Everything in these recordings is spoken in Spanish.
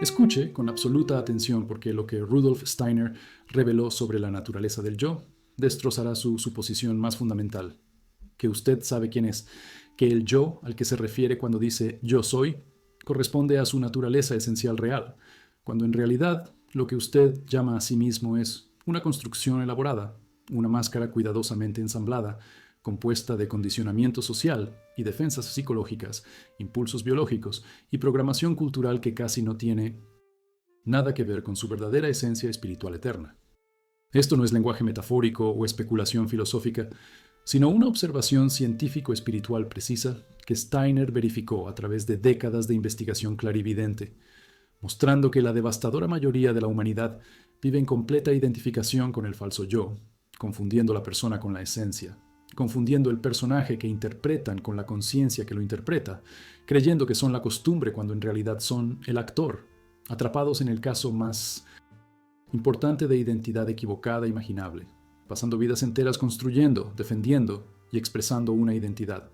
Escuche con absoluta atención porque lo que Rudolf Steiner reveló sobre la naturaleza del yo destrozará su suposición más fundamental, que usted sabe quién es, que el yo al que se refiere cuando dice yo soy corresponde a su naturaleza esencial real, cuando en realidad lo que usted llama a sí mismo es una construcción elaborada, una máscara cuidadosamente ensamblada, compuesta de condicionamiento social y defensas psicológicas, impulsos biológicos y programación cultural que casi no tiene nada que ver con su verdadera esencia espiritual eterna. Esto no es lenguaje metafórico o especulación filosófica, sino una observación científico-espiritual precisa que Steiner verificó a través de décadas de investigación clarividente, mostrando que la devastadora mayoría de la humanidad vive en completa identificación con el falso yo, confundiendo la persona con la esencia, confundiendo el personaje que interpretan con la conciencia que lo interpreta, creyendo que son la costumbre cuando en realidad son el actor, atrapados en el caso más importante de identidad equivocada imaginable, pasando vidas enteras construyendo, defendiendo y expresando una identidad.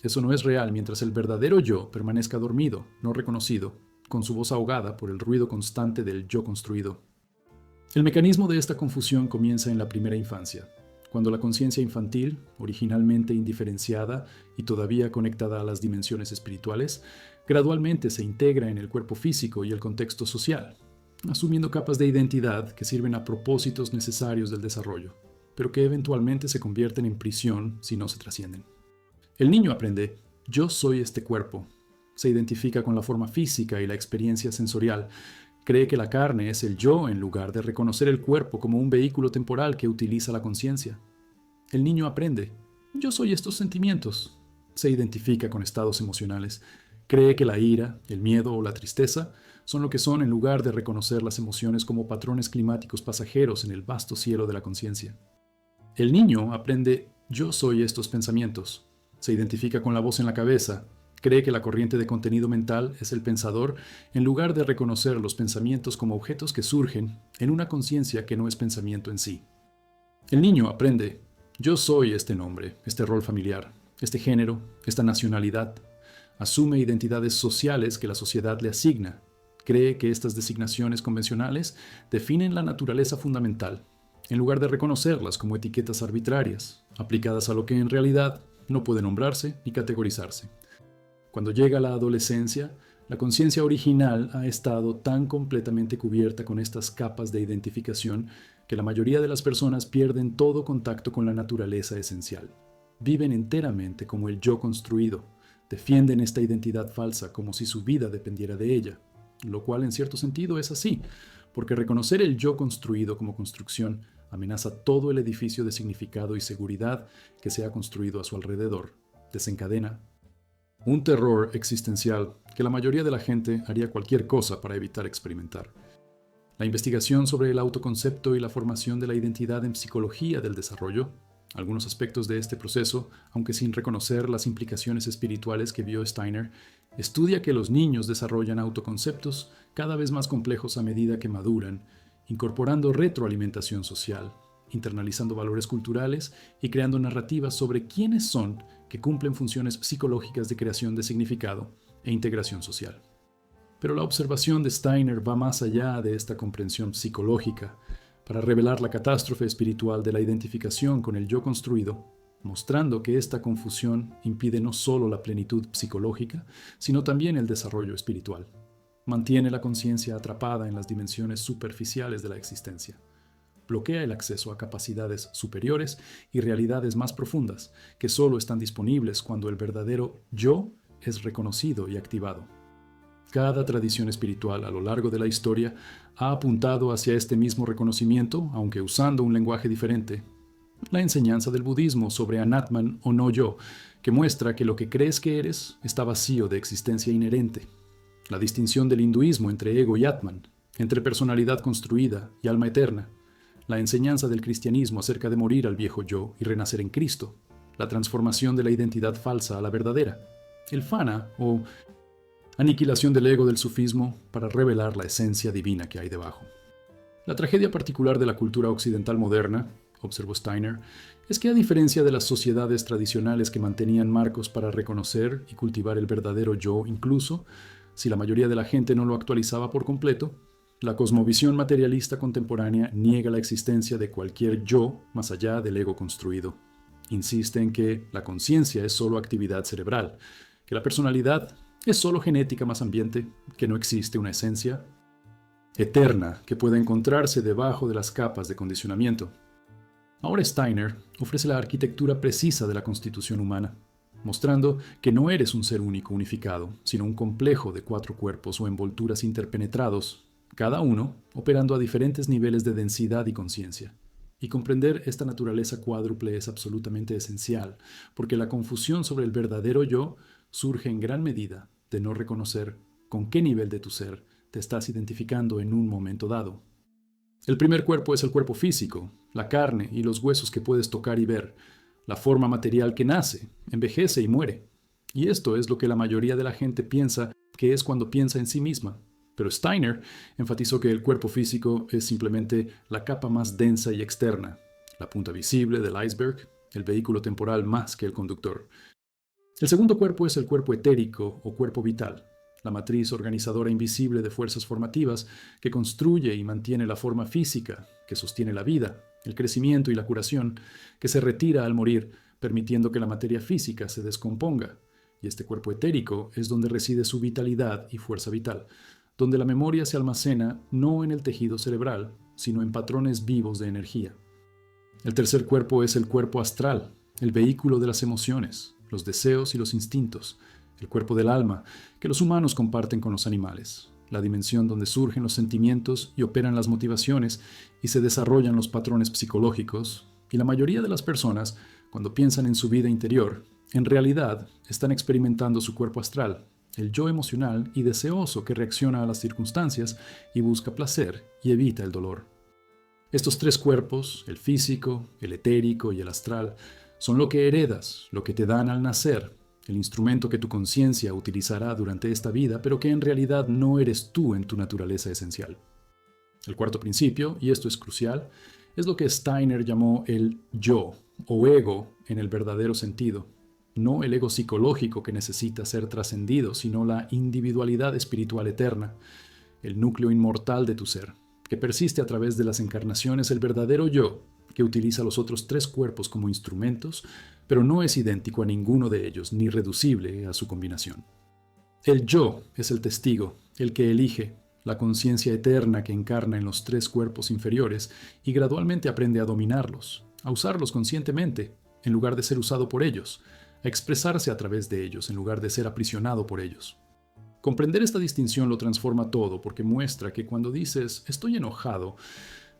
Eso no es real mientras el verdadero yo permanezca dormido, no reconocido, con su voz ahogada por el ruido constante del yo construido. El mecanismo de esta confusión comienza en la primera infancia, cuando la conciencia infantil, originalmente indiferenciada y todavía conectada a las dimensiones espirituales, gradualmente se integra en el cuerpo físico y el contexto social, asumiendo capas de identidad que sirven a propósitos necesarios del desarrollo, pero que eventualmente se convierten en prisión si no se trascienden. El niño aprende, yo soy este cuerpo, se identifica con la forma física y la experiencia sensorial, cree que la carne es el yo en lugar de reconocer el cuerpo como un vehículo temporal que utiliza la conciencia. El niño aprende, yo soy estos sentimientos, se identifica con estados emocionales, cree que la ira, el miedo o la tristeza son lo que son en lugar de reconocer las emociones como patrones climáticos pasajeros en el vasto cielo de la conciencia. El niño aprende, yo soy estos pensamientos, se identifica con la voz en la cabeza, cree que la corriente de contenido mental es el pensador en lugar de reconocer los pensamientos como objetos que surgen en una conciencia que no es pensamiento en sí. El niño aprende, yo soy este nombre, este rol familiar, este género, esta nacionalidad. Asume identidades sociales que la sociedad le asigna. Cree que estas designaciones convencionales definen la naturaleza fundamental, en lugar de reconocerlas como etiquetas arbitrarias, aplicadas a lo que en realidad no puede nombrarse ni categorizarse. Cuando llega la adolescencia, la conciencia original ha estado tan completamente cubierta con estas capas de identificación que la mayoría de las personas pierden todo contacto con la naturaleza esencial. Viven enteramente como el yo construido, defienden esta identidad falsa como si su vida dependiera de ella, lo cual en cierto sentido es así, porque reconocer el yo construido como construcción amenaza todo el edificio de significado y seguridad que se ha construido a su alrededor, desencadena un terror existencial que la mayoría de la gente haría cualquier cosa para evitar experimentar. La investigación sobre el autoconcepto y la formación de la identidad en psicología del desarrollo, algunos aspectos de este proceso, aunque sin reconocer las implicaciones espirituales que vio Steiner, estudia que los niños desarrollan autoconceptos cada vez más complejos a medida que maduran, incorporando retroalimentación social, internalizando valores culturales y creando narrativas sobre quiénes son que cumplen funciones psicológicas de creación de significado e integración social. Pero la observación de Steiner va más allá de esta comprensión psicológica para revelar la catástrofe espiritual de la identificación con el yo construido, mostrando que esta confusión impide no solo la plenitud psicológica, sino también el desarrollo espiritual. Mantiene la conciencia atrapada en las dimensiones superficiales de la existencia. Bloquea el acceso a capacidades superiores y realidades más profundas que solo están disponibles cuando el verdadero yo es reconocido y activado. Cada tradición espiritual a lo largo de la historia ha apuntado hacia este mismo reconocimiento, aunque usando un lenguaje diferente. La enseñanza del budismo sobre Anatman o no yo, que muestra que lo que crees que eres está vacío de existencia inherente. La distinción del hinduismo entre ego y Atman, entre personalidad construida y alma eterna. La enseñanza del cristianismo acerca de morir al viejo yo y renacer en Cristo. La transformación de la identidad falsa a la verdadera. El fana o aniquilación del ego del sufismo para revelar la esencia divina que hay debajo. La tragedia particular de la cultura occidental moderna, observó Steiner, es que a diferencia de las sociedades tradicionales que mantenían marcos para reconocer y cultivar el verdadero yo incluso, Si la mayoría de la gente no lo actualizaba por completo, la cosmovisión materialista contemporánea niega la existencia de cualquier yo más allá del ego construido. Insiste en que la conciencia es solo actividad cerebral, que la personalidad es solo genética más ambiente, que no existe una esencia eterna que pueda encontrarse debajo de las capas de condicionamiento. Ahora Steiner ofrece la arquitectura precisa de la constitución humana, mostrando que no eres un ser único unificado, sino un complejo de 4 cuerpos o envolturas interpenetrados, cada uno operando a diferentes niveles de densidad y conciencia. Y comprender esta naturaleza cuádruple es absolutamente esencial, porque la confusión sobre el verdadero yo surge en gran medida de no reconocer con qué nivel de tu ser te estás identificando en un momento dado. El primer cuerpo es el cuerpo físico, la carne y los huesos que puedes tocar y ver, la forma material que nace, envejece y muere. Y esto es lo que la mayoría de la gente piensa que es cuando piensa en sí misma. Pero Steiner enfatizó que el cuerpo físico es simplemente la capa más densa y externa, la punta visible del iceberg, el vehículo temporal más que el conductor. El segundo cuerpo es el cuerpo etérico o cuerpo vital, la matriz organizadora invisible de fuerzas formativas que construye y mantiene la forma física, que sostiene la vida, el crecimiento y la curación, que se retira al morir, permitiendo que la materia física se descomponga. Y este cuerpo etérico es donde reside su vitalidad y fuerza vital, donde la memoria se almacena no en el tejido cerebral, sino en patrones vivos de energía. El tercer cuerpo es el cuerpo astral, el vehículo de las emociones, los deseos y los instintos, el cuerpo del alma, que los humanos comparten con los animales, la dimensión donde surgen los sentimientos y operan las motivaciones y se desarrollan los patrones psicológicos, y la mayoría de las personas, cuando piensan en su vida interior, en realidad están experimentando su cuerpo astral, el yo emocional y deseoso que reacciona a las circunstancias y busca placer y evita el dolor. Estos 3 cuerpos, el físico, el etérico y el astral, son lo que heredas, lo que te dan al nacer, el instrumento que tu conciencia utilizará durante esta vida, pero que en realidad no eres tú en tu naturaleza esencial. El cuarto principio, y esto es crucial, es lo que Steiner llamó el yo, o ego en el verdadero sentido. No el ego psicológico que necesita ser trascendido, sino la individualidad espiritual eterna, el núcleo inmortal de tu ser, que persiste a través de las encarnaciones, el verdadero yo, que utiliza los otros 3 cuerpos como instrumentos, pero no es idéntico a ninguno de ellos, ni reducible a su combinación. El yo es el testigo, el que elige, la conciencia eterna que encarna en los 3 cuerpos inferiores y gradualmente aprende a dominarlos, a usarlos conscientemente, en lugar de ser usado por ellos, a expresarse a través de ellos en lugar de ser aprisionado por ellos. Comprender esta distinción lo transforma todo porque muestra que cuando dices estoy enojado,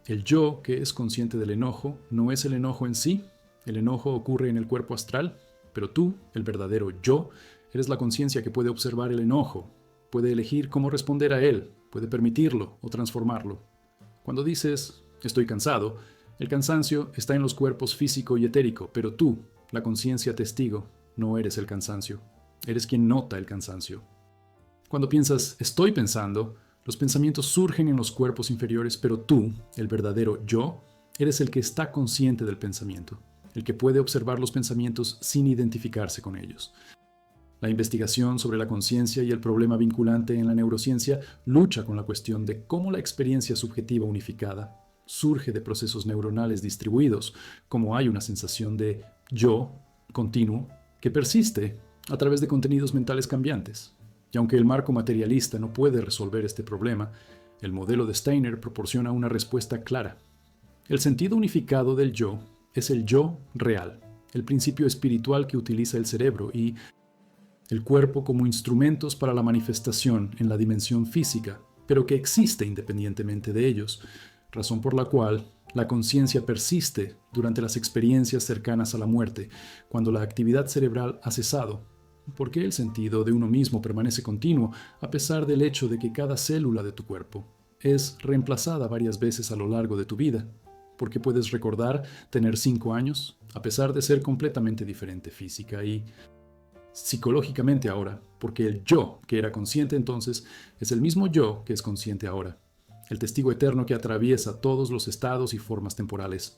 el yo que es consciente del enojo no es el enojo en sí, el enojo ocurre en el cuerpo astral, pero tú, el verdadero yo, eres la conciencia que puede observar el enojo, puede elegir cómo responder a él, puede permitirlo o transformarlo. Cuando dices estoy cansado, el cansancio está en los cuerpos físico y etérico, pero tú, la conciencia testigo, no eres el cansancio. Eres quien nota el cansancio. Cuando piensas, estoy pensando, los pensamientos surgen en los cuerpos inferiores, pero tú, el verdadero yo, eres el que está consciente del pensamiento, el que puede observar los pensamientos sin identificarse con ellos. La investigación sobre la conciencia y el problema vinculante en la neurociencia lucha con la cuestión de cómo la experiencia subjetiva unificada surge de procesos neuronales distribuidos, como hay una sensación de yo continuo que persiste a través de contenidos mentales cambiantes. Y aunque el marco materialista no puede resolver este problema, el modelo de Steiner proporciona una respuesta clara. El sentido unificado del yo es el yo real, el principio espiritual que utiliza el cerebro y el cuerpo como instrumentos para la manifestación en la dimensión física, pero que existe independientemente de ellos, razón por la cual la conciencia persiste durante las experiencias cercanas a la muerte, cuando la actividad cerebral ha cesado, porque el sentido de uno mismo permanece continuo a pesar del hecho de que cada célula de tu cuerpo es reemplazada varias veces a lo largo de tu vida, porque puedes recordar tener 5 años a pesar de ser completamente diferente física y psicológicamente ahora, porque el yo que era consciente entonces es el mismo yo que es consciente ahora, el testigo eterno que atraviesa todos los estados y formas temporales.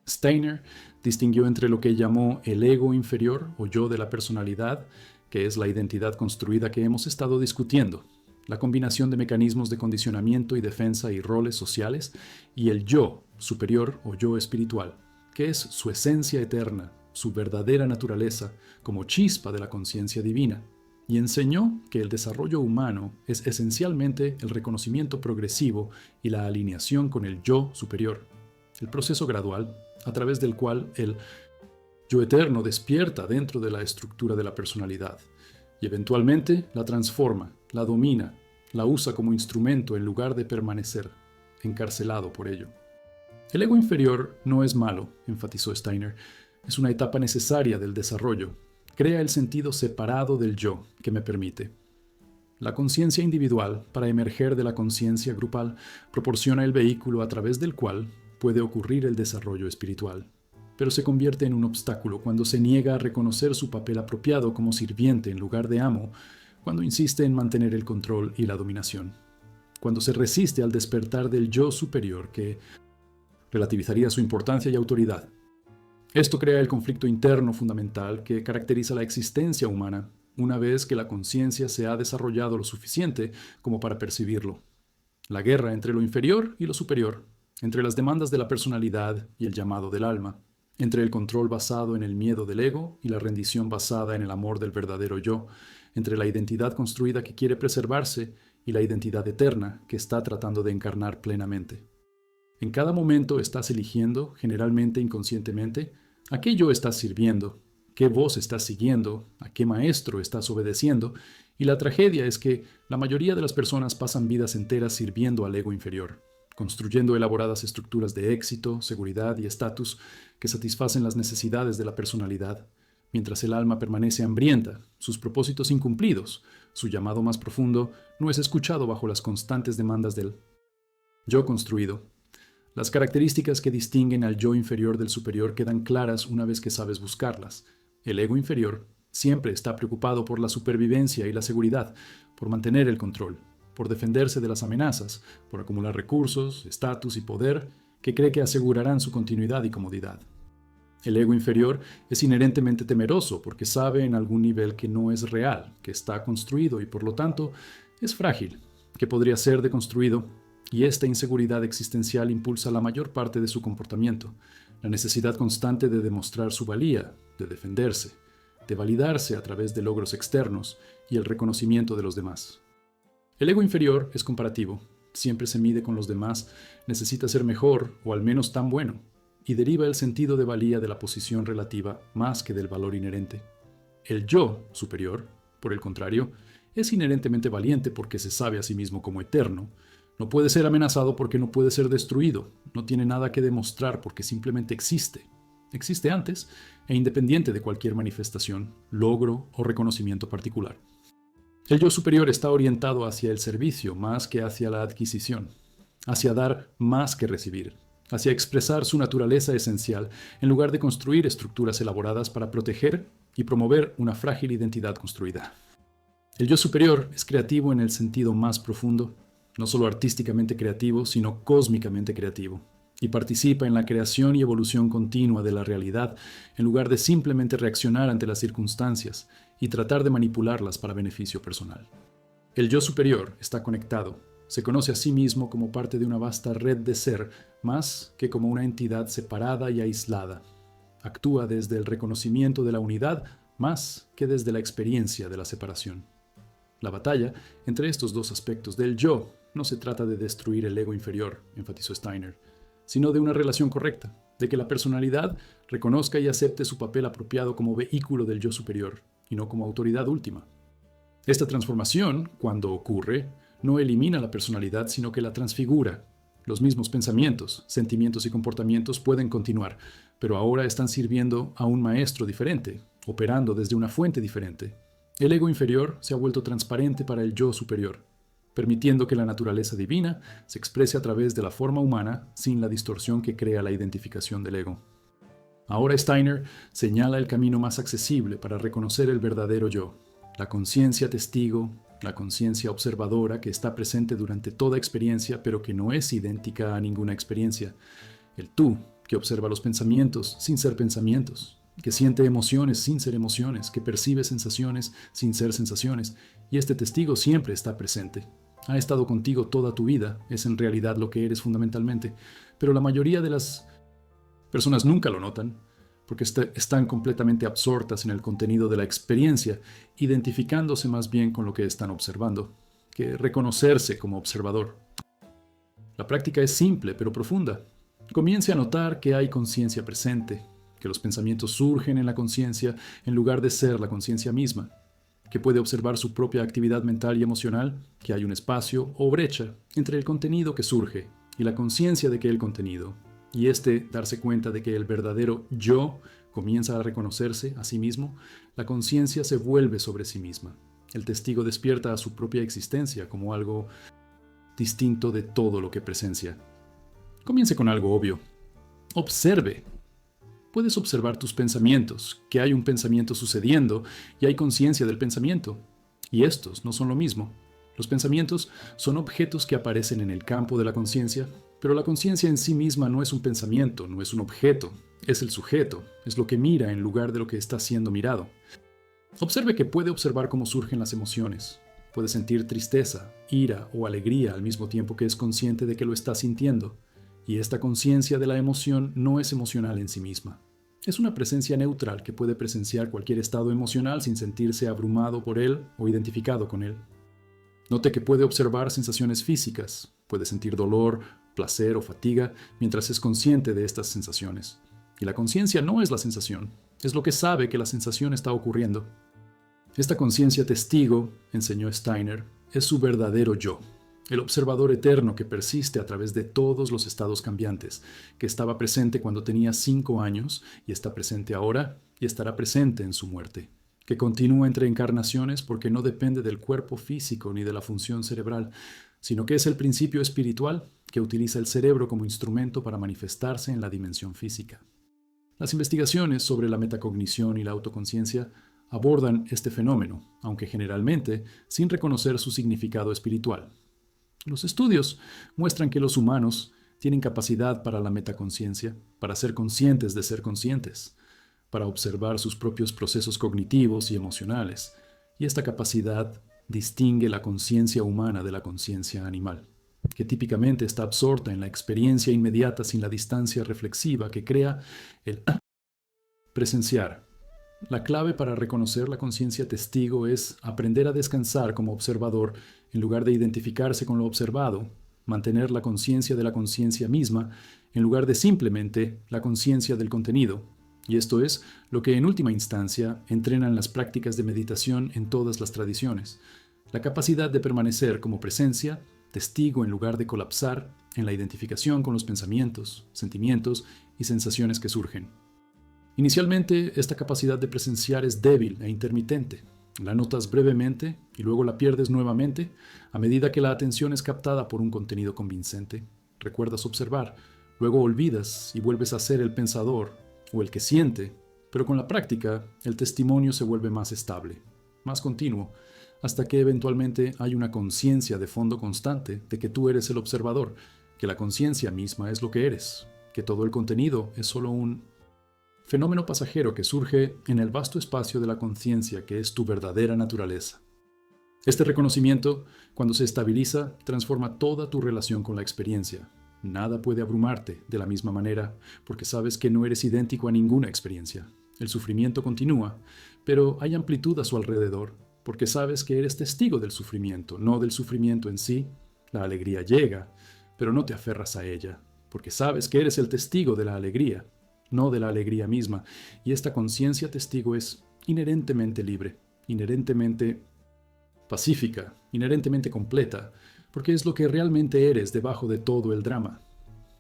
Steiner distinguió entre lo que llamó el ego inferior o yo de la personalidad, que es la identidad construida que hemos estado discutiendo, la combinación de mecanismos de condicionamiento y defensa y roles sociales, y el yo superior o yo espiritual, que es su esencia eterna, su verdadera naturaleza, como chispa de la conciencia divina, y enseñó que el desarrollo humano es esencialmente el reconocimiento progresivo y la alineación con el yo superior, el proceso gradual a través del cual el yo eterno despierta dentro de la estructura de la personalidad y eventualmente la transforma, la domina, la usa como instrumento en lugar de permanecer encarcelado por ello. El ego inferior no es malo, enfatizó Steiner, es una etapa necesaria del desarrollo. Crea el sentido separado del yo que me permite. La conciencia individual, para emerger de la conciencia grupal, proporciona el vehículo a través del cual puede ocurrir el desarrollo espiritual, pero se convierte en un obstáculo cuando se niega a reconocer su papel apropiado como sirviente en lugar de amo, cuando insiste en mantener el control y la dominación, cuando se resiste al despertar del yo superior que relativizaría su importancia y autoridad. Esto crea el conflicto interno fundamental que caracteriza la existencia humana una vez que la conciencia se ha desarrollado lo suficiente como para percibirlo. La guerra entre lo inferior y lo superior, entre las demandas de la personalidad y el llamado del alma, entre el control basado en el miedo del ego y la rendición basada en el amor del verdadero yo, entre la identidad construida que quiere preservarse y la identidad eterna que está tratando de encarnar plenamente. En cada momento estás eligiendo, generalmente inconscientemente, a qué yo estás sirviendo, qué voz estás siguiendo, a qué maestro estás obedeciendo, y la tragedia es que la mayoría de las personas pasan vidas enteras sirviendo al ego inferior, construyendo elaboradas estructuras de éxito, seguridad y estatus que satisfacen las necesidades de la personalidad, mientras el alma permanece hambrienta, sus propósitos incumplidos, su llamado más profundo no es escuchado bajo las constantes demandas del yo construido. Las características que distinguen al yo inferior del superior quedan claras una vez que sabes buscarlas. El ego inferior siempre está preocupado por la supervivencia y la seguridad, por mantener el control, por defenderse de las amenazas, por acumular recursos, estatus y poder que cree que asegurarán su continuidad y comodidad. El ego inferior es inherentemente temeroso porque sabe en algún nivel que no es real, que está construido y por lo tanto es frágil, que podría ser deconstruido, y esta inseguridad existencial impulsa la mayor parte de su comportamiento, la necesidad constante de demostrar su valía, de defenderse, de validarse a través de logros externos y el reconocimiento de los demás. El ego inferior es comparativo, siempre se mide con los demás, necesita ser mejor o al menos tan bueno, y deriva el sentido de valía de la posición relativa más que del valor inherente. El yo superior, por el contrario, es inherentemente valiente porque se sabe a sí mismo como eterno, no puede ser amenazado porque no puede ser destruido, no tiene nada que demostrar porque simplemente existe. Existe antes e independiente de cualquier manifestación, logro o reconocimiento particular. El yo superior está orientado hacia el servicio más que hacia la adquisición, hacia dar más que recibir, hacia expresar su naturaleza esencial en lugar de construir estructuras elaboradas para proteger y promover una frágil identidad construida. El yo superior es creativo en el sentido más profundo, no solo artísticamente creativo, sino cósmicamente creativo, y participa en la creación y evolución continua de la realidad en lugar de simplemente reaccionar ante las circunstancias y tratar de manipularlas para beneficio personal. El yo superior está conectado, se conoce a sí mismo como parte de una vasta red de ser, más que como una entidad separada y aislada. Actúa desde el reconocimiento de la unidad más que desde la experiencia de la separación. La batalla entre estos dos aspectos del yo no se trata de destruir el ego inferior, enfatizó Steiner, sino de una relación correcta, de que la personalidad reconozca y acepte su papel apropiado como vehículo del yo superior, y no como autoridad última. Esta transformación, cuando ocurre, no elimina la personalidad, sino que la transfigura. Los mismos pensamientos, sentimientos y comportamientos pueden continuar, pero ahora están sirviendo a un maestro diferente, operando desde una fuente diferente. El ego inferior se ha vuelto transparente para el yo superior, permitiendo que la naturaleza divina se exprese a través de la forma humana sin la distorsión que crea la identificación del ego. Ahora Steiner señala el camino más accesible para reconocer el verdadero yo, la conciencia testigo, la conciencia observadora que está presente durante toda experiencia pero que no es idéntica a ninguna experiencia, el tú que observa los pensamientos sin ser pensamientos, que siente emociones sin ser emociones, que percibe sensaciones sin ser sensaciones, y este testigo siempre está presente. Ha estado contigo toda tu vida, es en realidad lo que eres fundamentalmente, pero la mayoría de las personas nunca lo notan, porque están completamente absortas en el contenido de la experiencia, identificándose más bien con lo que están observando, que reconocerse como observador. La práctica es simple pero profunda. Comience a notar que hay conciencia presente, que los pensamientos surgen en la conciencia en lugar de ser la conciencia misma, que puede observar su propia actividad mental y emocional, que hay un espacio o brecha entre el contenido que surge y la conciencia de que el contenido, y darse cuenta de que el verdadero yo comienza a reconocerse a sí mismo, la conciencia se vuelve sobre sí misma. El testigo despierta a su propia existencia como algo distinto de todo lo que presencia. Comience con algo obvio. Observe. Puedes observar tus pensamientos, que hay un pensamiento sucediendo y hay conciencia del pensamiento. Y estos no son lo mismo. Los pensamientos son objetos que aparecen en el campo de la conciencia, pero la conciencia en sí misma no es un pensamiento, no es un objeto, es el sujeto, es lo que mira en lugar de lo que está siendo mirado. Observe que puede observar cómo surgen las emociones. Puede sentir tristeza, ira o alegría al mismo tiempo que es consciente de que lo está sintiendo. Y esta conciencia de la emoción no es emocional en sí misma. Es una presencia neutral que puede presenciar cualquier estado emocional sin sentirse abrumado por él o identificado con él. Note que puede observar sensaciones físicas, puede sentir dolor, placer o fatiga mientras es consciente de estas sensaciones. Y la conciencia no es la sensación, es lo que sabe que la sensación está ocurriendo. Esta conciencia testigo, enseñó Steiner, es su verdadero yo, el observador eterno que persiste a través de todos los estados cambiantes, que estaba presente cuando tenía 5 años y está presente ahora y estará presente en su muerte, que continúa entre encarnaciones porque no depende del cuerpo físico ni de la función cerebral, sino que es el principio espiritual que utiliza el cerebro como instrumento para manifestarse en la dimensión física. Las investigaciones sobre la metacognición y la autoconciencia abordan este fenómeno, aunque generalmente sin reconocer su significado espiritual. Los estudios muestran que los humanos tienen capacidad para la metaconciencia, para ser conscientes de ser conscientes, para observar sus propios procesos cognitivos y emocionales, y esta capacidad distingue la conciencia humana de la conciencia animal, que típicamente está absorta en la experiencia inmediata sin la distancia reflexiva que crea el presenciar. La clave para reconocer la conciencia testigo es aprender a descansar como observador en lugar de identificarse con lo observado, mantener la conciencia de la conciencia misma en lugar de simplemente la conciencia del contenido. Y esto es lo que en última instancia entrenan las prácticas de meditación en todas las tradiciones. La capacidad de permanecer como presencia, testigo en lugar de colapsar en la identificación con los pensamientos, sentimientos y sensaciones que surgen. Inicialmente, esta capacidad de presenciar es débil e intermitente. La notas brevemente y luego la pierdes nuevamente a medida que la atención es captada por un contenido convincente. Recuerdas observar, luego olvidas y vuelves a ser el pensador o el que siente, pero con la práctica el testimonio se vuelve más estable, más continuo, hasta que eventualmente hay una conciencia de fondo constante de que tú eres el observador, que la conciencia misma es lo que eres, que todo el contenido es solo un fenómeno pasajero que surge en el vasto espacio de la conciencia que es tu verdadera naturaleza. Este reconocimiento, cuando se estabiliza, transforma toda tu relación con la experiencia. Nada puede abrumarte de la misma manera porque sabes que no eres idéntico a ninguna experiencia. El sufrimiento continúa, pero hay amplitud a su alrededor porque sabes que eres testigo del sufrimiento, no del sufrimiento en sí. La alegría llega, pero no te aferras a ella, porque sabes que eres el testigo de la alegría, no de la alegría misma, y esta conciencia testigo es inherentemente libre, inherentemente pacífica, inherentemente completa, porque es lo que realmente eres debajo de todo el drama.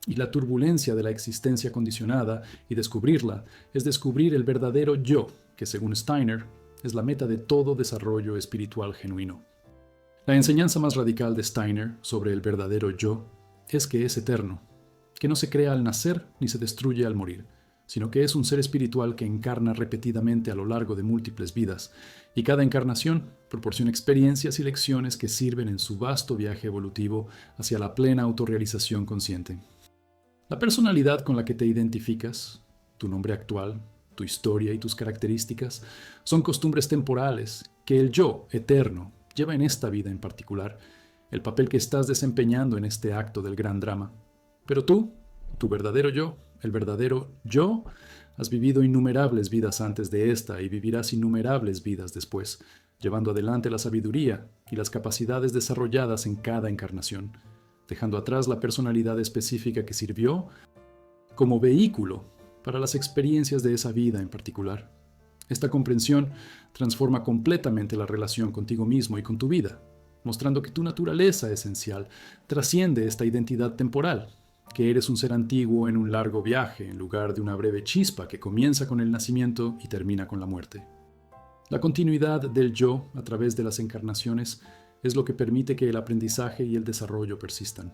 Y la turbulencia de la existencia condicionada y descubrirla es descubrir el verdadero yo, que según Steiner, es la meta de todo desarrollo espiritual genuino. La enseñanza más radical de Steiner sobre el verdadero yo es que es eterno, que no se crea al nacer ni se destruye al morir, sino que es un ser espiritual que encarna repetidamente a lo largo de múltiples vidas, y cada encarnación proporciona experiencias y lecciones que sirven en su vasto viaje evolutivo hacia la plena autorrealización consciente. La personalidad con la que te identificas, tu nombre actual, tu historia y tus características, son costumbres temporales que el yo eterno lleva en esta vida en particular, el papel que estás desempeñando en este acto del gran drama. Pero tú, tu verdadero yo, el verdadero yo, has vivido innumerables vidas antes de esta y vivirás innumerables vidas después, llevando adelante la sabiduría y las capacidades desarrolladas en cada encarnación, dejando atrás la personalidad específica que sirvió como vehículo para las experiencias de esa vida en particular. Esta comprensión transforma completamente la relación contigo mismo y con tu vida, mostrando que tu naturaleza esencial trasciende esta identidad temporal, que eres un ser antiguo en un largo viaje en lugar de una breve chispa que comienza con el nacimiento y termina con la muerte. La continuidad del yo a través de las encarnaciones es lo que permite que el aprendizaje y el desarrollo persistan.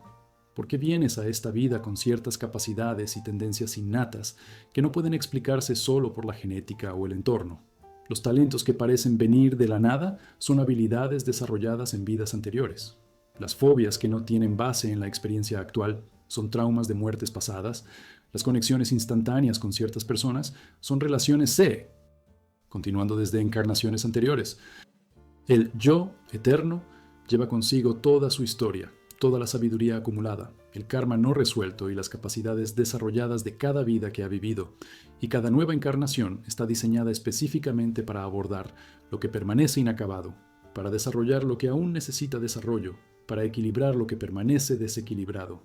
Porque vienes a esta vida con ciertas capacidades y tendencias innatas que no pueden explicarse solo por la genética o el entorno. Los talentos que parecen venir de la nada son habilidades desarrolladas en vidas anteriores. Las fobias que no tienen base en la experiencia actual son traumas de muertes pasadas. Las conexiones instantáneas con ciertas personas son relaciones C, continuando desde encarnaciones anteriores. El yo eterno lleva consigo toda su historia, toda la sabiduría acumulada, el karma no resuelto y las capacidades desarrolladas de cada vida que ha vivido, y cada nueva encarnación está diseñada específicamente para abordar lo que permanece inacabado, para desarrollar lo que aún necesita desarrollo, para equilibrar lo que permanece desequilibrado.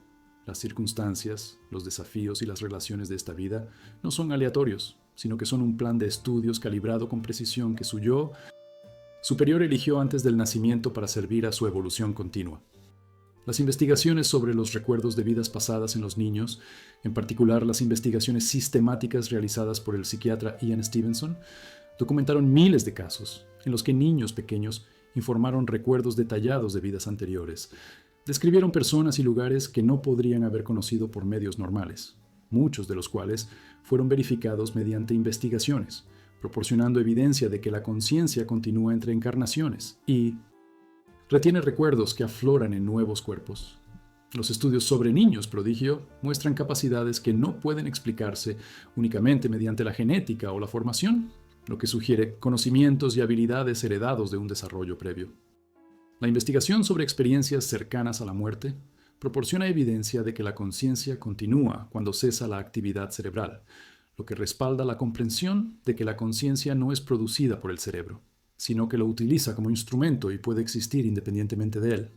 Las circunstancias, los desafíos y las relaciones de esta vida no son aleatorios, sino que son un plan de estudios calibrado con precisión que su yo superior eligió antes del nacimiento para servir a su evolución continua. Las investigaciones sobre los recuerdos de vidas pasadas en los niños, en particular las investigaciones sistemáticas realizadas por el psiquiatra Ian Stevenson, documentaron miles de casos en los que niños pequeños informaron recuerdos detallados de vidas anteriores. Describieron personas y lugares que no podrían haber conocido por medios normales, muchos de los cuales fueron verificados mediante investigaciones, proporcionando evidencia de que la conciencia continúa entre encarnaciones y retiene recuerdos que afloran en nuevos cuerpos. Los estudios sobre niños prodigio muestran capacidades que no pueden explicarse únicamente mediante la genética o la formación, lo que sugiere conocimientos y habilidades heredados de un desarrollo previo. La investigación sobre experiencias cercanas a la muerte proporciona evidencia de que la conciencia continúa cuando cesa la actividad cerebral, lo que respalda la comprensión de que la conciencia no es producida por el cerebro, sino que lo utiliza como instrumento y puede existir independientemente de él.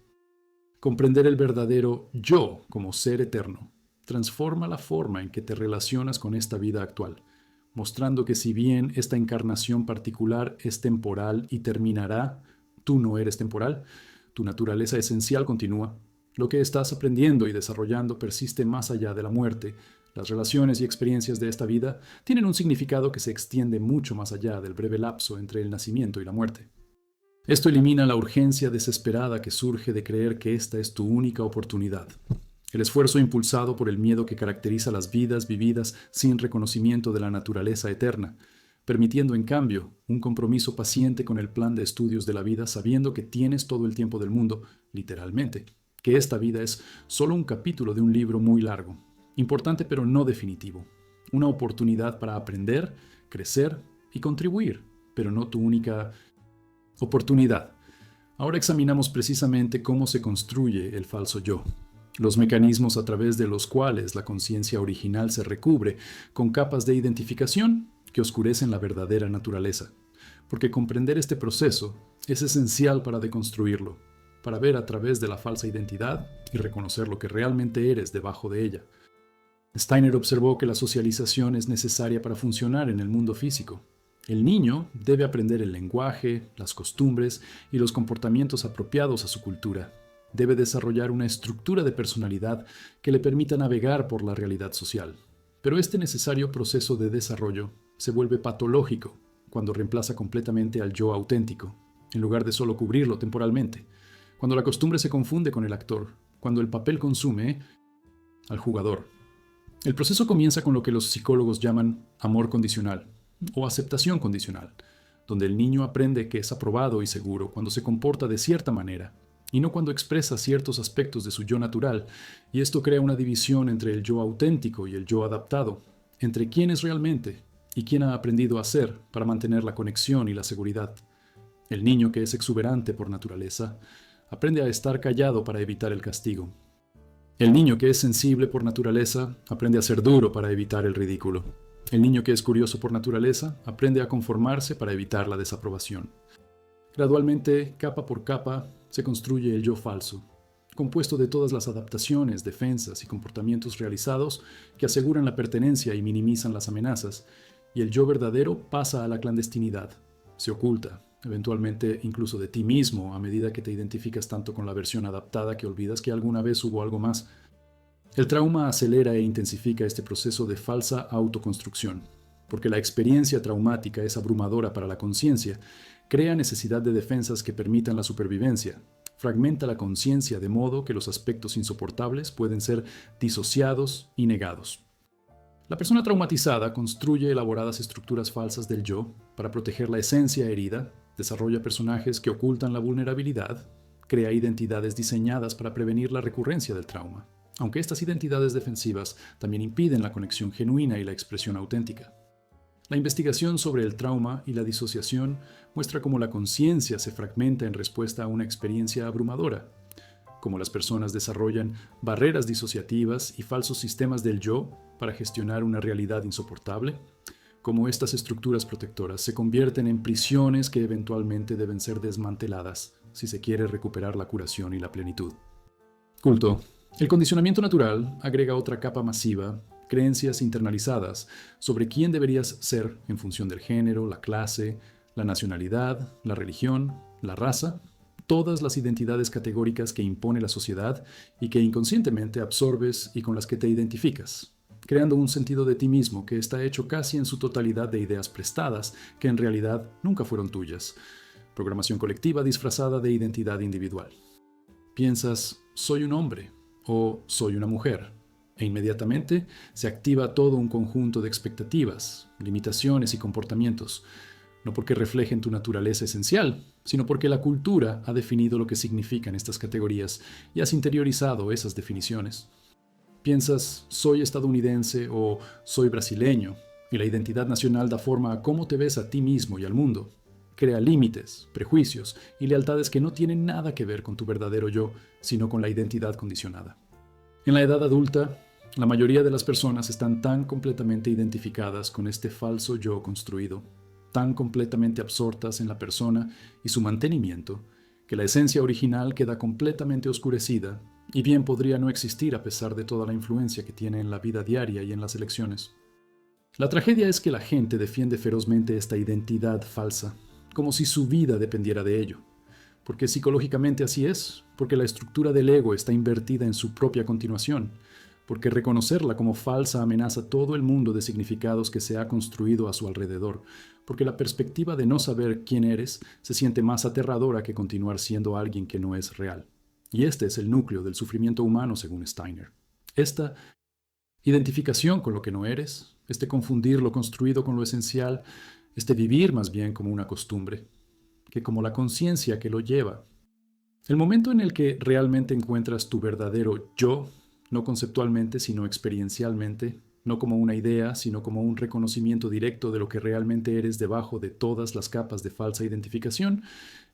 Comprender el verdadero yo como ser eterno transforma la forma en que te relacionas con esta vida actual, mostrando que si bien esta encarnación particular es temporal y terminará, tú no eres temporal, tu naturaleza esencial continúa. Lo que estás aprendiendo y desarrollando persiste más allá de la muerte. Las relaciones y experiencias de esta vida tienen un significado que se extiende mucho más allá del breve lapso entre el nacimiento y la muerte. Esto elimina la urgencia desesperada que surge de creer que esta es tu única oportunidad. El esfuerzo impulsado por el miedo que caracteriza las vidas vividas sin reconocimiento de la naturaleza eterna, permitiendo en cambio un compromiso paciente con el plan de estudios de la vida sabiendo que tienes todo el tiempo del mundo, literalmente, que esta vida es solo un capítulo de un libro muy largo, importante pero no definitivo, una oportunidad para aprender, crecer y contribuir, pero no tu única oportunidad. Ahora examinamos precisamente cómo se construye el falso yo, los mecanismos a través de los cuales la conciencia original se recubre con capas de identificación que oscurecen la verdadera naturaleza, porque comprender este proceso es esencial para deconstruirlo, para ver a través de la falsa identidad y reconocer lo que realmente eres debajo de ella. Steiner observó que la socialización es necesaria para funcionar en el mundo físico. El niño debe aprender el lenguaje, las costumbres y los comportamientos apropiados a su cultura. Debe desarrollar una estructura de personalidad que le permita navegar por la realidad social. Pero este necesario proceso de desarrollo se vuelve patológico cuando reemplaza completamente al yo auténtico, en lugar de solo cubrirlo temporalmente. Cuando la costumbre se confunde con el actor, cuando el papel consume al jugador. El proceso comienza con lo que los psicólogos llaman amor condicional o aceptación condicional, donde el niño aprende que es aprobado y seguro cuando se comporta de cierta manera y no cuando expresa ciertos aspectos de su yo natural, y esto crea una división entre el yo auténtico y el yo adaptado, entre quién es realmente y quién ha aprendido a ser para mantener la conexión y la seguridad. El niño que es exuberante por naturaleza aprende a estar callado para evitar el castigo. El niño que es sensible por naturaleza aprende a ser duro para evitar el ridículo. El niño que es curioso por naturaleza aprende a conformarse para evitar la desaprobación. Gradualmente, capa por capa, se construye el yo falso, compuesto de todas las adaptaciones, defensas y comportamientos realizados que aseguran la pertenencia y minimizan las amenazas, y el yo verdadero pasa a la clandestinidad, se oculta, eventualmente incluso de ti mismo, a medida que te identificas tanto con la versión adaptada que olvidas que alguna vez hubo algo más. El trauma acelera e intensifica este proceso de falsa autoconstrucción, porque la experiencia traumática es abrumadora para la conciencia, crea necesidad de defensas que permitan la supervivencia, fragmenta la conciencia de modo que los aspectos insoportables pueden ser disociados y negados. La persona traumatizada construye elaboradas estructuras falsas del yo para proteger la esencia herida, desarrolla personajes que ocultan la vulnerabilidad, crea identidades diseñadas para prevenir la recurrencia del trauma, aunque estas identidades defensivas también impiden la conexión genuina y la expresión auténtica. La investigación sobre el trauma y la disociación muestra cómo la conciencia se fragmenta en respuesta a una experiencia abrumadora, cómo las personas desarrollan barreras disociativas y falsos sistemas del yo para gestionar una realidad insoportable, cómo estas estructuras protectoras se convierten en prisiones que eventualmente deben ser desmanteladas si se quiere recuperar la curación y la plenitud. Culto. El condicionamiento natural agrega otra capa masiva, creencias internalizadas sobre quién deberías ser en función del género, la clase, la nacionalidad, la religión, la raza, todas las identidades categóricas que impone la sociedad y que inconscientemente absorbes y con las que te identificas, creando un sentido de ti mismo que está hecho casi en su totalidad de ideas prestadas que en realidad nunca fueron tuyas. Programación colectiva disfrazada de identidad individual. Piensas, soy un hombre o soy una mujer, e inmediatamente se activa todo un conjunto de expectativas, limitaciones y comportamientos, no porque reflejen tu naturaleza esencial, sino porque la cultura ha definido lo que significan estas categorías y has interiorizado esas definiciones. Piensas, soy estadounidense o soy brasileño, y la identidad nacional da forma a cómo te ves a ti mismo y al mundo. Crea límites, prejuicios y lealtades que no tienen nada que ver con tu verdadero yo, sino con la identidad condicionada. En la edad adulta, la mayoría de las personas están tan completamente identificadas con este falso yo construido, tan completamente absortas en la persona y su mantenimiento, que la esencia original queda completamente oscurecida y bien podría no existir a pesar de toda la influencia que tiene en la vida diaria y en las elecciones. La tragedia es que la gente defiende ferozmente esta identidad falsa, como si su vida dependiera de ello, porque psicológicamente así es, porque la estructura del ego está invertida en su propia continuación, porque reconocerla como falsa amenaza todo el mundo de significados que se ha construido a su alrededor, porque la perspectiva de no saber quién eres se siente más aterradora que continuar siendo alguien que no es real. Y este es el núcleo del sufrimiento humano según Steiner. Esta identificación con lo que no eres, este confundir lo construido con lo esencial, este vivir más bien como una costumbre, que como la conciencia que lo lleva. El momento en el que realmente encuentras tu verdadero yo, no conceptualmente, sino experiencialmente, no como una idea, sino como un reconocimiento directo de lo que realmente eres debajo de todas las capas de falsa identificación,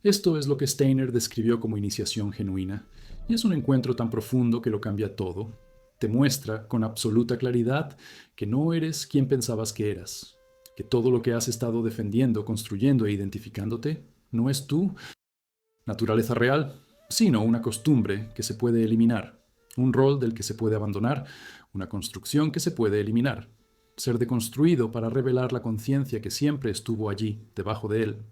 esto es lo que Steiner describió como iniciación genuina, y es un encuentro tan profundo que lo cambia todo. Te muestra con absoluta claridad que no eres quien pensabas que eras, que todo lo que has estado defendiendo, construyendo e identificándote no es tu naturaleza real, sino una costumbre que se puede eliminar, un rol del que se puede abandonar, una construcción que se puede eliminar, ser deconstruido para revelar la conciencia que siempre estuvo allí, debajo de él.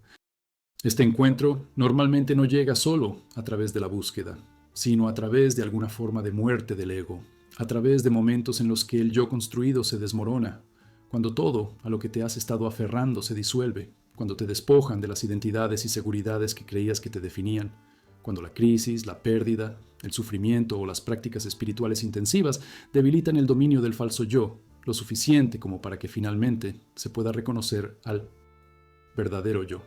Este encuentro normalmente no llega solo a través de la búsqueda, sino a través de alguna forma de muerte del ego, a través de momentos en los que el yo construido se desmorona, cuando todo a lo que te has estado aferrando se disuelve, cuando te despojan de las identidades y seguridades que creías que te definían, cuando la crisis, la pérdida, el sufrimiento o las prácticas espirituales intensivas debilitan el dominio del falso yo, lo suficiente como para que finalmente se pueda reconocer al verdadero yo.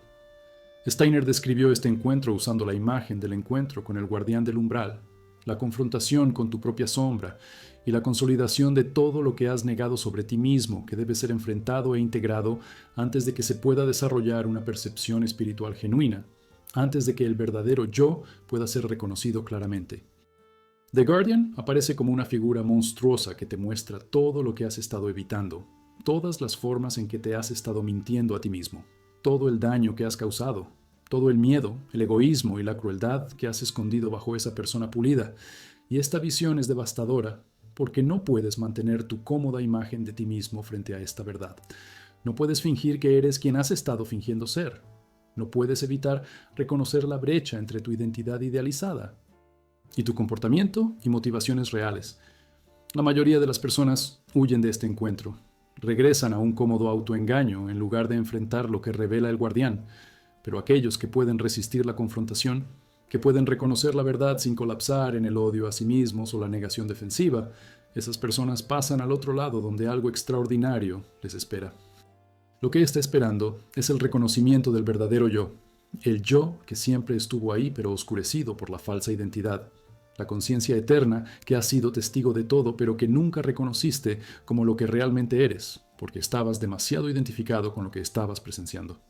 Steiner describió este encuentro usando la imagen del encuentro con el guardián del umbral, la confrontación con tu propia sombra y la consolidación de todo lo que has negado sobre ti mismo, que debe ser enfrentado e integrado antes de que se pueda desarrollar una percepción espiritual genuina, antes de que el verdadero yo pueda ser reconocido claramente. The Guardian aparece como una figura monstruosa que te muestra todo lo que has estado evitando, todas las formas en que te has estado mintiendo a ti mismo, todo el daño que has causado, todo el miedo, el egoísmo y la crueldad que has escondido bajo esa persona pulida. Y esta visión es devastadora porque no puedes mantener tu cómoda imagen de ti mismo frente a esta verdad. No puedes fingir que eres quien has estado fingiendo ser. No puedes evitar reconocer la brecha entre tu identidad idealizada y tu comportamiento y motivaciones reales. La mayoría de las personas huyen de este encuentro. Regresan a un cómodo autoengaño en lugar de enfrentar lo que revela el guardián. Pero aquellos que pueden resistir la confrontación, que pueden reconocer la verdad sin colapsar en el odio a sí mismos o la negación defensiva, esas personas pasan al otro lado donde algo extraordinario les espera. Lo que está esperando es el reconocimiento del verdadero yo, el yo que siempre estuvo ahí pero oscurecido por la falsa identidad, la conciencia eterna que ha sido testigo de todo pero que nunca reconociste como lo que realmente eres, porque estabas demasiado identificado con lo que estabas presenciando.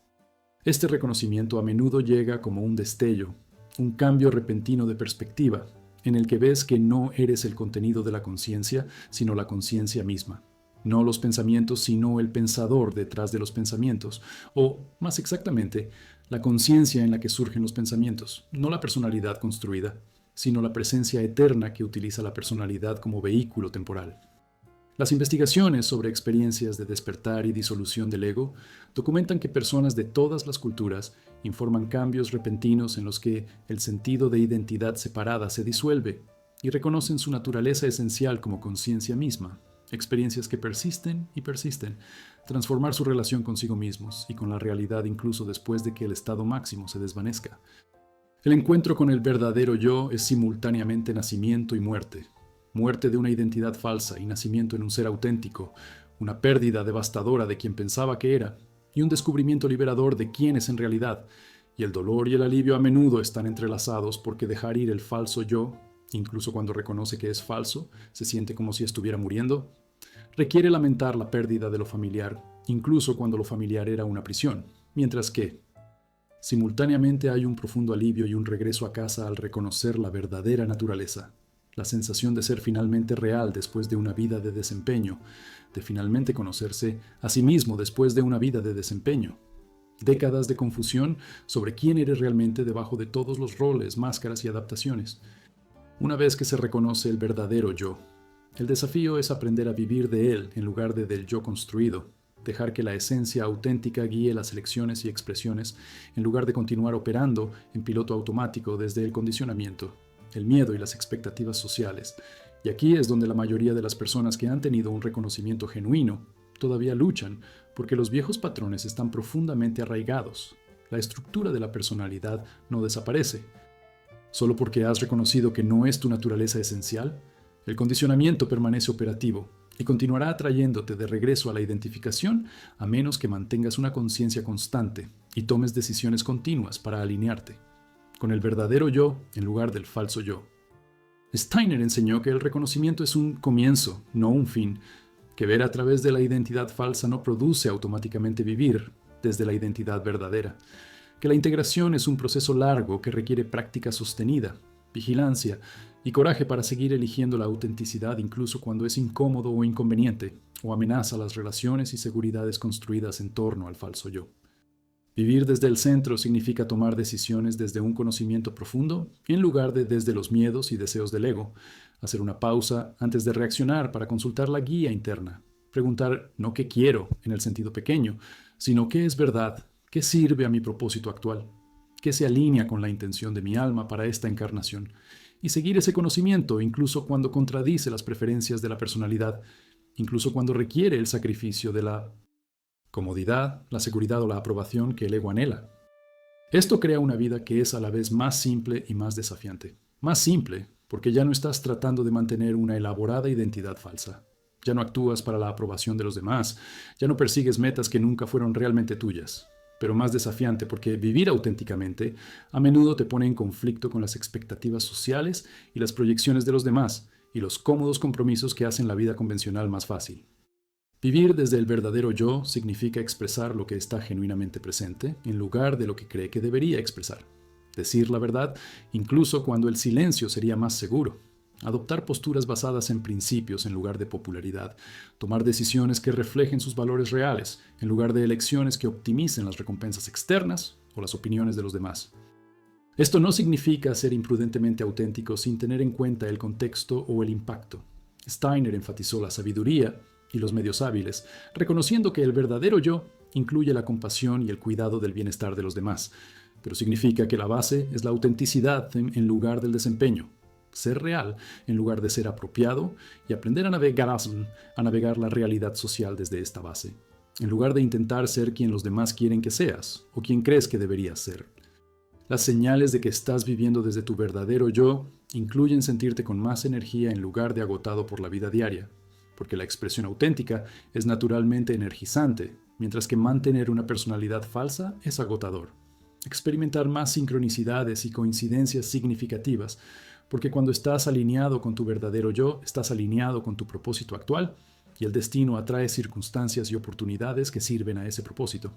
Este reconocimiento a menudo llega como un destello, un cambio repentino de perspectiva, en el que ves que no eres el contenido de la conciencia, sino la conciencia misma. No los pensamientos, sino el pensador detrás de los pensamientos, o, más exactamente, la conciencia en la que surgen los pensamientos, no la personalidad construida, sino la presencia eterna que utiliza la personalidad como vehículo temporal. Las investigaciones sobre experiencias de despertar y disolución del ego documentan que personas de todas las culturas informan cambios repentinos en los que el sentido de identidad separada se disuelve y reconocen su naturaleza esencial como conciencia misma, experiencias que persisten y persisten, transformar su relación consigo mismos y con la realidad incluso después de que el estado máximo se desvanezca. El encuentro con el verdadero yo es simultáneamente nacimiento y muerte. Muerte de una identidad falsa y nacimiento en un ser auténtico, una pérdida devastadora de quien pensaba que era, y un descubrimiento liberador de quién es en realidad, y el dolor y el alivio a menudo están entrelazados porque dejar ir el falso yo, incluso cuando reconoce que es falso, se siente como si estuviera muriendo, requiere lamentar la pérdida de lo familiar, incluso cuando lo familiar era una prisión, mientras que, simultáneamente hay un profundo alivio y un regreso a casa al reconocer la verdadera naturaleza. La sensación de ser finalmente real después de una vida de desempeño, de finalmente conocerse a sí mismo después de una vida de desempeño. Décadas de confusión sobre quién eres realmente debajo de todos los roles, máscaras y adaptaciones. Una vez que se reconoce el verdadero yo, el desafío es aprender a vivir de él en lugar de del yo construido, dejar que la esencia auténtica guíe las elecciones y expresiones en lugar de continuar operando en piloto automático desde el condicionamiento, el miedo y las expectativas sociales. Y aquí es donde la mayoría de las personas que han tenido un reconocimiento genuino todavía luchan, porque los viejos patrones están profundamente arraigados. La estructura de la personalidad no desaparece. Solo porque has reconocido que no es tu naturaleza esencial, el condicionamiento permanece operativo y continuará atrayéndote de regreso a la identificación a menos que mantengas una conciencia constante y tomes decisiones continuas para alinearte con el verdadero yo en lugar del falso yo. Steiner enseñó que el reconocimiento es un comienzo, no un fin, que ver a través de la identidad falsa no produce automáticamente vivir desde la identidad verdadera, que la integración es un proceso largo que requiere práctica sostenida, vigilancia y coraje para seguir eligiendo la autenticidad incluso cuando es incómodo o inconveniente, o amenaza las relaciones y seguridades construidas en torno al falso yo. Vivir desde el centro significa tomar decisiones desde un conocimiento profundo en lugar de desde los miedos y deseos del ego, hacer una pausa antes de reaccionar para consultar la guía interna, preguntar no qué quiero en el sentido pequeño, sino qué es verdad, qué sirve a mi propósito actual, qué se alinea con la intención de mi alma para esta encarnación, y seguir ese conocimiento incluso cuando contradice las preferencias de la personalidad, incluso cuando requiere el sacrificio de la comodidad, la seguridad o la aprobación que el ego anhela. Esto crea una vida que es a la vez más simple y más desafiante. Más simple, porque ya no estás tratando de mantener una elaborada identidad falsa. Ya no actúas para la aprobación de los demás, ya no persigues metas que nunca fueron realmente tuyas. pero más desafiante porque vivir auténticamente a menudo te pone en conflicto con las expectativas sociales y las proyecciones de los demás y los cómodos compromisos que hacen la vida convencional más fácil. Vivir desde el verdadero yo significa expresar lo que está genuinamente presente en lugar de lo que cree que debería expresar. Decir la verdad incluso cuando el silencio sería más seguro. Adoptar posturas basadas en principios en lugar de popularidad. Tomar decisiones que reflejen sus valores reales en lugar de elecciones que optimicen las recompensas externas o las opiniones de los demás. Esto no significa ser imprudentemente auténtico sin tener en cuenta el contexto o el impacto. Steiner enfatizó la sabiduría y los medios hábiles, reconociendo que el verdadero yo incluye la compasión y el cuidado del bienestar de los demás, pero significa que la base es la autenticidad en lugar del desempeño. Ser real en lugar de ser apropiado y aprender a navegar la realidad social desde esta base, en lugar de intentar ser quien los demás quieren que seas o quien crees que deberías ser. Las señales de que estás viviendo desde tu verdadero yo incluyen sentirte con más energía en lugar de agotado por la vida diaria, porque la expresión auténtica es naturalmente energizante, mientras que mantener una personalidad falsa es agotador. Experimentar más sincronicidades y coincidencias significativas, porque cuando estás alineado con tu verdadero yo, estás alineado con tu propósito actual y el destino atrae circunstancias y oportunidades que sirven a ese propósito.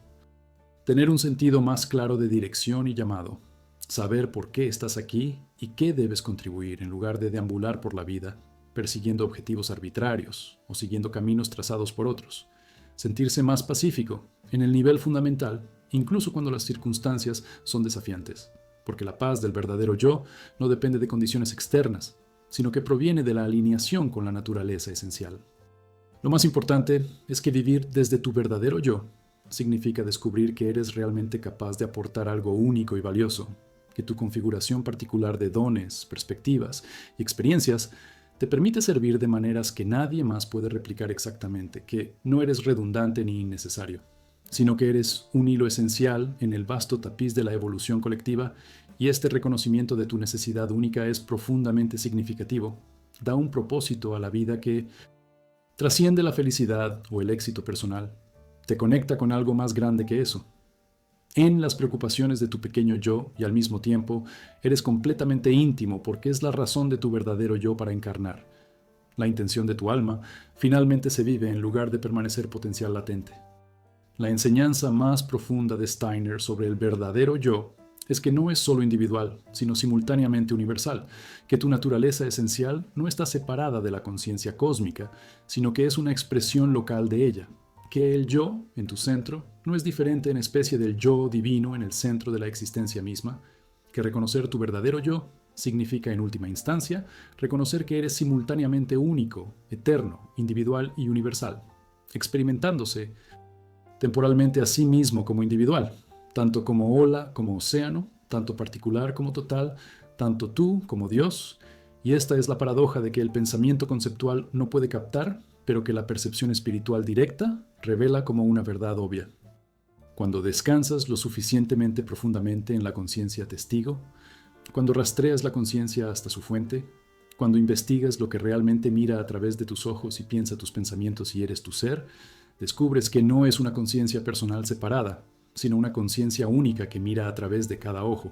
Tener un sentido más claro de dirección y llamado. Saber por qué estás aquí y qué debes contribuir en lugar de deambular por la vida, persiguiendo objetivos arbitrarios o siguiendo caminos trazados por otros. Sentirse más pacífico en el nivel fundamental, incluso cuando las circunstancias son desafiantes. Porque la paz del verdadero yo no depende de condiciones externas, sino que proviene de la alineación con la naturaleza esencial. Lo más importante es que vivir desde tu verdadero yo significa descubrir que eres realmente capaz de aportar algo único y valioso, que tu configuración particular de dones, perspectivas y experiencias te permite servir de maneras que nadie más puede replicar exactamente, que no eres redundante ni innecesario, sino que eres un hilo esencial en el vasto tapiz de la evolución colectiva, y este reconocimiento de tu necesidad única es profundamente significativo. Da un propósito a la vida que trasciende la felicidad o el éxito personal. Te conecta con algo más grande que eso. En las preocupaciones de tu pequeño yo y al mismo tiempo eres completamente íntimo porque es la razón de tu verdadero yo para encarnar. La intención de tu alma finalmente se vive en lugar de permanecer potencial latente. La enseñanza más profunda de Steiner sobre el verdadero yo es que no es solo individual, sino simultáneamente universal, que tu naturaleza esencial no está separada de la conciencia cósmica, sino que es una expresión local de ella, que el yo, en tu centro, no es diferente en especie del yo divino en el centro de la existencia misma, que reconocer tu verdadero yo significa en última instancia reconocer que eres simultáneamente único, eterno, individual y universal, experimentándose temporalmente a sí mismo como individual, tanto como ola como océano, tanto particular como total, tanto tú como Dios, y esta es la paradoja de que el pensamiento conceptual no puede captar, pero que la percepción espiritual directa revela como una verdad obvia. Cuando descansas lo suficientemente profundamente en la conciencia testigo, cuando rastreas la conciencia hasta su fuente, cuando investigas lo que realmente mira a través de tus ojos y piensa tus pensamientos y eres tu ser, descubres que no es una conciencia personal separada, sino una conciencia única que mira a través de cada ojo,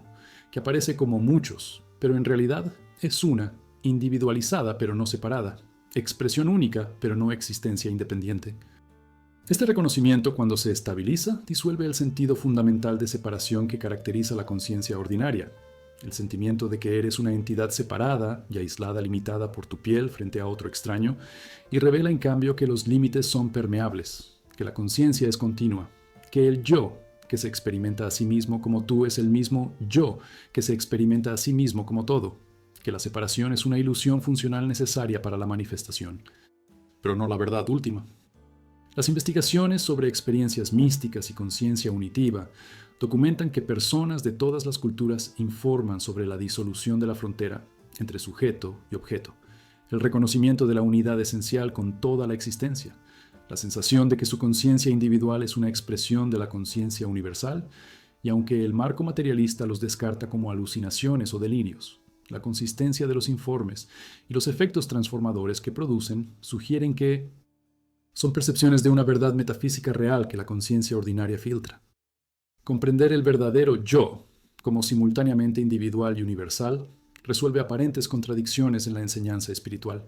que aparece como muchos, pero en realidad es una, individualizada pero no separada, expresión única pero no existencia independiente. Este reconocimiento, cuando se estabiliza, disuelve el sentido fundamental de separación que caracteriza la conciencia ordinaria, el sentimiento de que eres una entidad separada y aislada, limitada por tu piel frente a otro extraño, y revela en cambio que los límites son permeables, que la conciencia es continua, que el yo que se experimenta a sí mismo como tú es el mismo yo que se experimenta a sí mismo como todo, que la separación es una ilusión funcional necesaria para la manifestación, pero no la verdad última. Las investigaciones sobre experiencias místicas y conciencia unitiva documentan que personas de todas las culturas informan sobre la disolución de la frontera entre sujeto y objeto, el reconocimiento de la unidad esencial con toda la existencia, la sensación de que su conciencia individual es una expresión de la conciencia universal, y aunque el marco materialista los descarta como alucinaciones o delirios, la consistencia de los informes y los efectos transformadores que producen sugieren que son percepciones de una verdad metafísica real que la conciencia ordinaria filtra. Comprender el verdadero yo como simultáneamente individual y universal resuelve aparentes contradicciones en la enseñanza espiritual.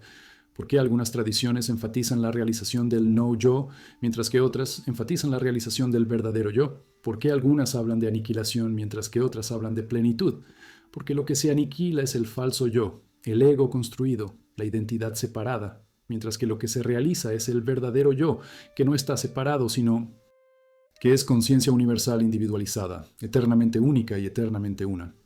¿Por qué algunas tradiciones enfatizan la realización del no yo, mientras que otras enfatizan la realización del verdadero yo? ¿Por qué algunas hablan de aniquilación, mientras que otras hablan de plenitud? Porque lo que se aniquila es el falso yo, el ego construido, la identidad separada, mientras que lo que se realiza es el verdadero yo, que no está separado, sino que es conciencia universal individualizada, eternamente única y eternamente una.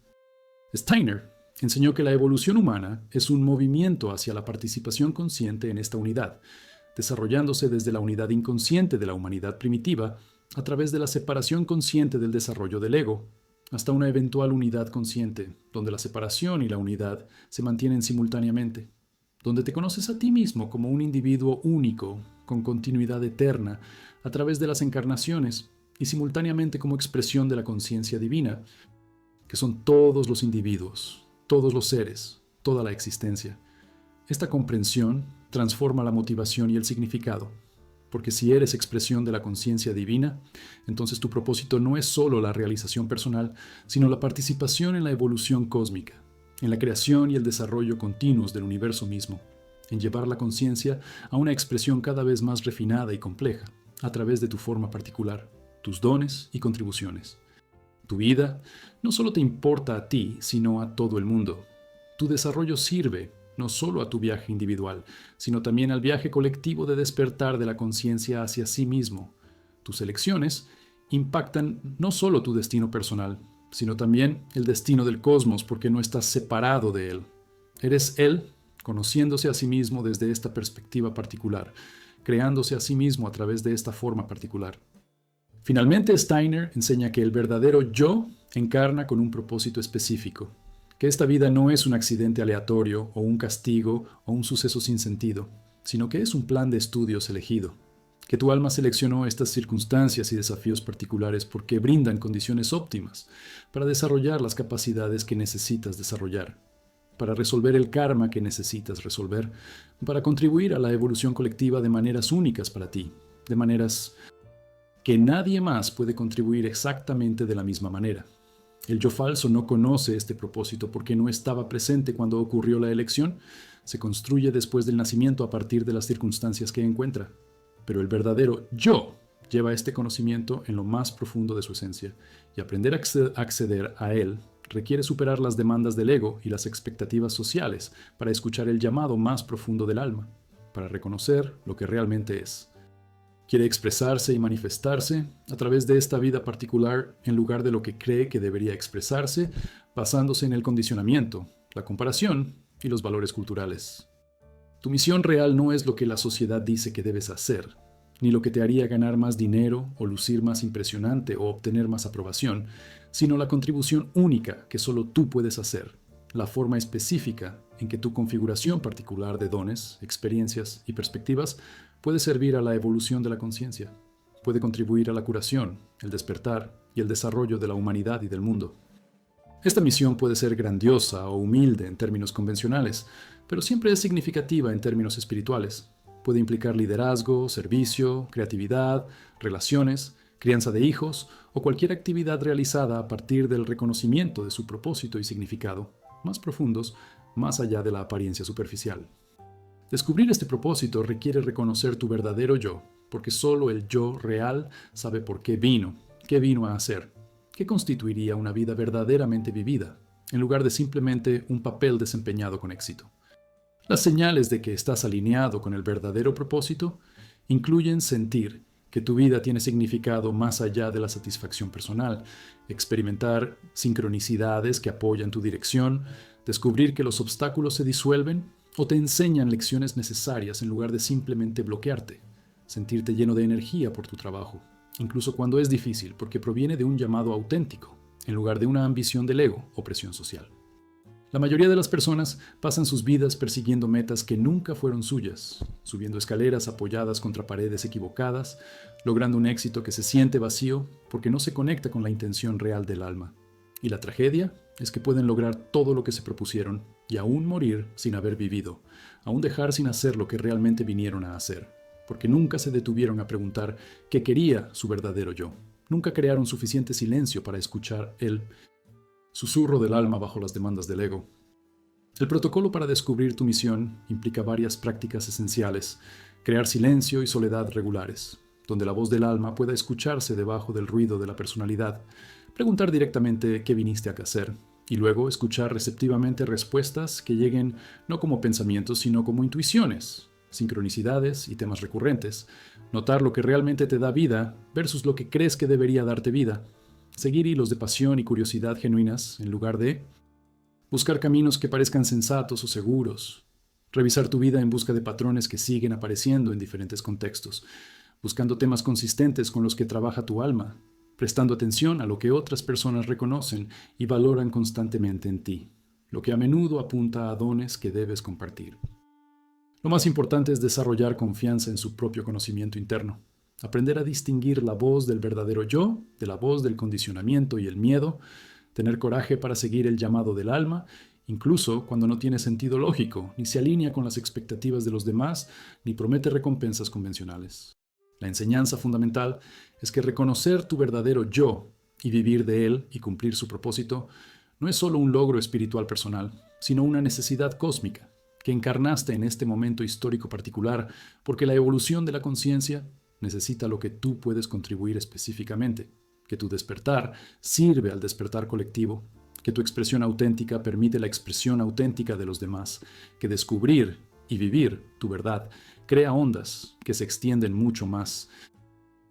Steiner enseñó que la evolución humana es un movimiento hacia la participación consciente en esta unidad, desarrollándose desde la unidad inconsciente de la humanidad primitiva a través de la separación consciente del desarrollo del ego, hasta una eventual unidad consciente, donde la separación y la unidad se mantienen simultáneamente, donde te conoces a ti mismo como un individuo único, con continuidad eterna, a través de las encarnaciones y simultáneamente como expresión de la conciencia divina, que son todos los individuos, todos los seres, toda la existencia. Esta comprensión transforma la motivación y el significado, porque si eres expresión de la conciencia divina, entonces tu propósito no es solo la realización personal, sino la participación en la evolución cósmica, en la creación y el desarrollo continuos del universo mismo, en llevar la conciencia a una expresión cada vez más refinada y compleja, a través de tu forma particular, tus dones y contribuciones. Tu vida no solo te importa a ti, sino a todo el mundo. Tu desarrollo sirve no solo a tu viaje individual, sino también al viaje colectivo de despertar de la conciencia hacia sí mismo. Tus elecciones impactan no solo tu destino personal, sino también el destino del cosmos, porque no estás separado de él. Eres él, conociéndose a sí mismo desde esta perspectiva particular, creándose a sí mismo a través de esta forma particular. Finalmente, Steiner enseña que el verdadero yo encarna con un propósito específico, que esta vida no es un accidente aleatorio o un castigo o un suceso sin sentido, sino que es un plan de estudios elegido, que tu alma seleccionó estas circunstancias y desafíos particulares porque brindan condiciones óptimas para desarrollar las capacidades que necesitas desarrollar, para resolver el karma que necesitas resolver, para contribuir a la evolución colectiva de maneras únicas para ti, de maneras que nadie más puede contribuir exactamente de la misma manera. El yo falso no conoce este propósito porque no estaba presente cuando ocurrió la elección. Se construye después del nacimiento a partir de las circunstancias que encuentra. Pero el verdadero yo lleva este conocimiento en lo más profundo de su esencia, y aprender a acceder a él requiere superar las demandas del ego y las expectativas sociales para escuchar el llamado más profundo del alma, para reconocer lo que realmente es. Quiere expresarse y manifestarse a través de esta vida particular en lugar de lo que cree que debería expresarse, basándose en el condicionamiento, la comparación y los valores culturales. Tu misión real no es lo que la sociedad dice que debes hacer, ni lo que te haría ganar más dinero o lucir más impresionante o obtener más aprobación, sino la contribución única que solo tú puedes hacer, la forma específica en que tu configuración particular de dones, experiencias y perspectivas puede servir a la evolución de la conciencia, puede contribuir a la curación, el despertar y el desarrollo de la humanidad y del mundo. Esta misión puede ser grandiosa o humilde en términos convencionales, pero siempre es significativa en términos espirituales. Puede implicar liderazgo, servicio, creatividad, relaciones, crianza de hijos o cualquier actividad realizada a partir del reconocimiento de su propósito y significado, más profundos, más allá de la apariencia superficial. Descubrir este propósito requiere reconocer tu verdadero yo, porque solo el yo real sabe por qué vino a hacer, qué constituiría una vida verdaderamente vivida, en lugar de simplemente un papel desempeñado con éxito. Las señales de que estás alineado con el verdadero propósito incluyen sentir que tu vida tiene significado más allá de la satisfacción personal, experimentar sincronicidades que apoyan tu dirección, descubrir que los obstáculos se disuelven o te enseñan lecciones necesarias en lugar de simplemente bloquearte, sentirte lleno de energía por tu trabajo, incluso cuando es difícil porque proviene de un llamado auténtico, en lugar de una ambición del ego o presión social. La mayoría de las personas pasan sus vidas persiguiendo metas que nunca fueron suyas, subiendo escaleras apoyadas contra paredes equivocadas, logrando un éxito que se siente vacío porque no se conecta con la intención real del alma. Y la tragedia es que pueden lograr todo lo que se propusieron y aún morir sin haber vivido, aún dejar sin hacer lo que realmente vinieron a hacer, porque nunca se detuvieron a preguntar qué quería su verdadero yo. Nunca crearon suficiente silencio para escuchar el susurro del alma bajo las demandas del ego. El protocolo para descubrir tu misión implica varias prácticas esenciales: crear silencio y soledad regulares, donde la voz del alma pueda escucharse debajo del ruido de la personalidad, preguntar directamente qué viniste a hacer, y luego escuchar receptivamente respuestas que lleguen no como pensamientos, sino como intuiciones, sincronicidades y temas recurrentes, notar lo que realmente te da vida versus lo que crees que debería darte vida, seguir hilos de pasión y curiosidad genuinas en lugar de buscar caminos que parezcan sensatos o seguros, revisar tu vida en busca de patrones que siguen apareciendo en diferentes contextos, buscando temas consistentes con los que trabaja tu alma, prestando atención a lo que otras personas reconocen y valoran constantemente en ti, lo que a menudo apunta a dones que debes compartir. Lo más importante es desarrollar confianza en su propio conocimiento interno, aprender a distinguir la voz del verdadero yo de la voz del condicionamiento y el miedo, tener coraje para seguir el llamado del alma, incluso cuando no tiene sentido lógico, ni se alinea con las expectativas de los demás, ni promete recompensas convencionales. La enseñanza fundamental es que reconocer tu verdadero yo y vivir de él y cumplir su propósito no es solo un logro espiritual personal, sino una necesidad cósmica que encarnaste en este momento histórico particular, porque la evolución de la conciencia necesita lo que tú puedes contribuir específicamente, que tu despertar sirve al despertar colectivo, que tu expresión auténtica permite la expresión auténtica de los demás, que descubrir y vivir tu verdad crea ondas que se extienden mucho más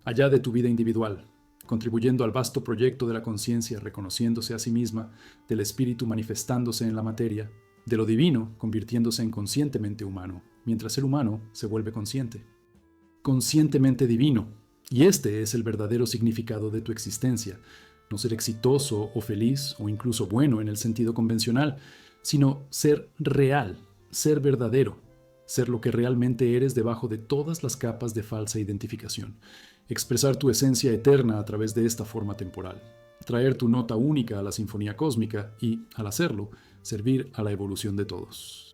allá de tu vida individual, contribuyendo al vasto proyecto de la conciencia, reconociéndose a sí misma, del espíritu manifestándose en la materia, de lo divino convirtiéndose en conscientemente humano, mientras el humano se vuelve consciente. Conscientemente divino, y este es el verdadero significado de tu existencia, no ser exitoso o feliz o incluso bueno en el sentido convencional, sino ser real, ser verdadero, ser lo que realmente eres debajo de todas las capas de falsa identificación, expresar tu esencia eterna a través de esta forma temporal, traer tu nota única a la sinfonía cósmica y, al hacerlo, servir a la evolución de todos.